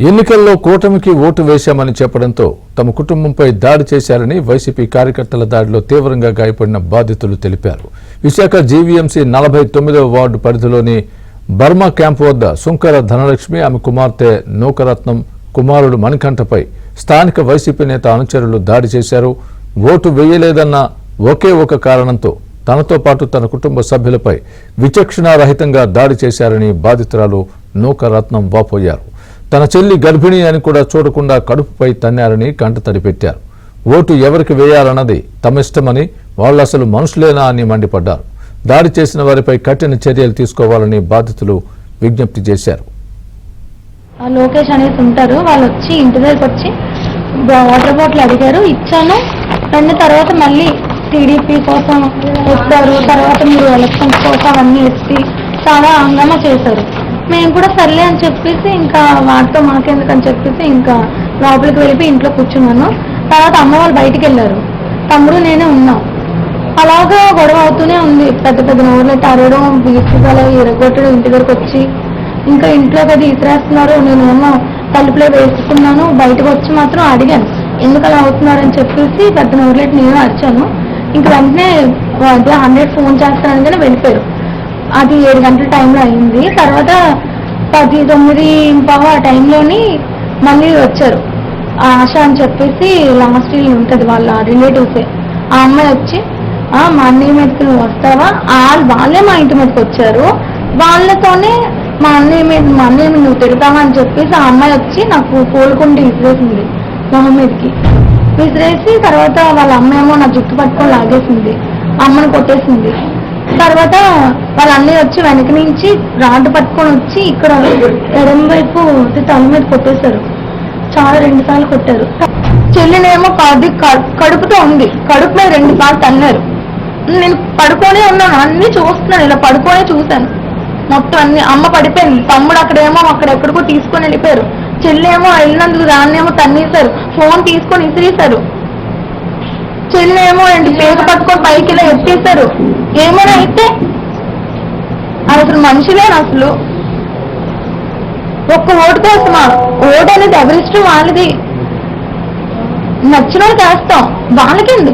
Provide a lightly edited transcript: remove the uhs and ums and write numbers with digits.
ఎన్నికల్లో కూటమికి ఓటు వేశామని చెప్పడంతో తమ కుటుంబంపై దాడి చేశారని వైసీపీ కార్యకర్తల దాడిలో తీవ్రంగా గాయపడిన బాధితులు తెలిపారు. విశాఖ జీవీఎంసీ 49వ వార్డు పరిధిలోని బర్మా క్యాంపు వద్ద సుంకర ధనలక్ష్మి, ఆమె కుమార్తె నూకరత్నం, కుమారుడు మణికంఠపై స్థానిక వైసీపీ నేత అనుచరులు దాడి చేశారు. ఓటు వేయలేదన్న ఒకే ఒక కారణంతో తనతో పాటు తన కుటుంబ సభ్యులపై విచక్షణారహితంగా దాడి చేశారని బాధితురాలు నూకరత్నం వాపోయారు. తన చెల్లి గర్భిణి అని కూడా చూడకుండా కడుపుపై తన్నారని కంటతడి పెట్టారు. ఓటు ఎవరికి వేయాలన్నది తమ ఇష్టమని, వాళ్ళు అసలు మనుషులేనా అని మండిపడ్డారు. దాడి చేసిన వారిపై కఠిన చర్యలు తీసుకోవాలని బాధితులు విజ్ఞప్తి చేశారు. లోకేష్ అనేసి ఉంటారు, వాళ్ళు వచ్చి ఇంటి దగ్గరికి వచ్చి వాటర్ బాటిల్ అడిగారు, ఇచ్చాను. తర్వాత మళ్ళీ టీడీపీ కోసం వస్తారు, తర్వాత మీరు ఎలక్షన్స్ కోసం అన్నీ ఎత్తి చాలా హంగామా చేశారు. మేము కూడా సర్లే అని చెప్పేసి ఇంకా వాటితో మాకెందుకని చెప్పేసి ఇంకా లోపలికి వెళ్ళి ఇంట్లో కూర్చున్నాను. తర్వాత అమ్మ వాళ్ళు బయటికి వెళ్ళారు, తమ్ముడు నేనే ఉన్నాం. అలాగా గొడవ అవుతూనే ఉంది. పెద్ద పెద్ద నోర్లు తరవడం, బీచుగల ఇరగొట్టడం, ఇంటి దగ్గరకు వచ్చి ఇంకా ఇంట్లో కదా ఇసిరేస్తున్నారు. నేనేమో తలుపులో వేసుకున్నాను. బయటకు వచ్చి మాత్రం అడిగాను ఎందుకు అలా అవుతున్నారని చెప్పేసి పెద్ద నోర్లెట్ నేను అరిచాను. ఇంక వెంటనే 100 ఫోన్ చేస్తానని వెళ్ళిపోయారు. అది 7 గంటల టైంలో అయింది. తర్వాత 10:09 ఆ టైంలోని మళ్ళీ వచ్చారు. ఆశ అని చెప్పేసి లాస్ట్ ఇయర్ ఉంటుంది, వాళ్ళ రిలేటివ్సే. ఆ అమ్మాయి వచ్చి మా అన్నయ్య మీదకి నువ్వు వస్తావా, వాళ్ళే మా ఇంటి మీదకి వచ్చారు, వాళ్ళతోనే మా అన్నయ్య మీద నువ్వు తిడతావా అని చెప్పేసి ఆ అమ్మాయి వచ్చి నాకు కోలుకుంటే విసిరేసింది మొహం మీదకి. విసిరేసి తర్వాత వాళ్ళ అమ్మాయేమో నా జుట్టు పట్టుకొని లాగేసింది, అమ్మని కొట్టేసింది. తర్వాత వాళ్ళ అన్నయ్య వచ్చి వెనక నుంచి రాడ్డు పట్టుకొని వచ్చి ఇక్కడ ఎడమ వైపు తల మీద కొట్టేశారు. చాలా 2 సార్లు కొట్టారు. చెల్లినేమో కడుపుతో ఉంది, కడుపు మీద 2 సార్లు తన్నారు. నేను పడుకొనే ఉన్నాను, అన్ని చూస్తున్నాను, ఇలా పడుకొనే చూశాను మొత్తం అన్ని. అమ్మ పడిపోయింది, తమ్ముడు అక్కడెక్కడికో తీసుకొని వెళ్ళిపోయారు. చెల్లేమో వెళ్ళినందుకు దాన్నేమో తన్నేశారు, ఫోన్ తీసుకొని ఇసిరేశారు. చెల్లేమో 2 పేరు పట్టుకొని పైకి ఇలా ఎత్తేశారు. ఏమైనా అయితే అసలు మనుషులేనా? అసలు ఒక్క ఓటు కోసమా? ఓటు అనేది ఎవరిష్టం వాళ్ళది, నచ్చిన వాళ్ళు చేస్తాం, వాళ్ళకెందుకు?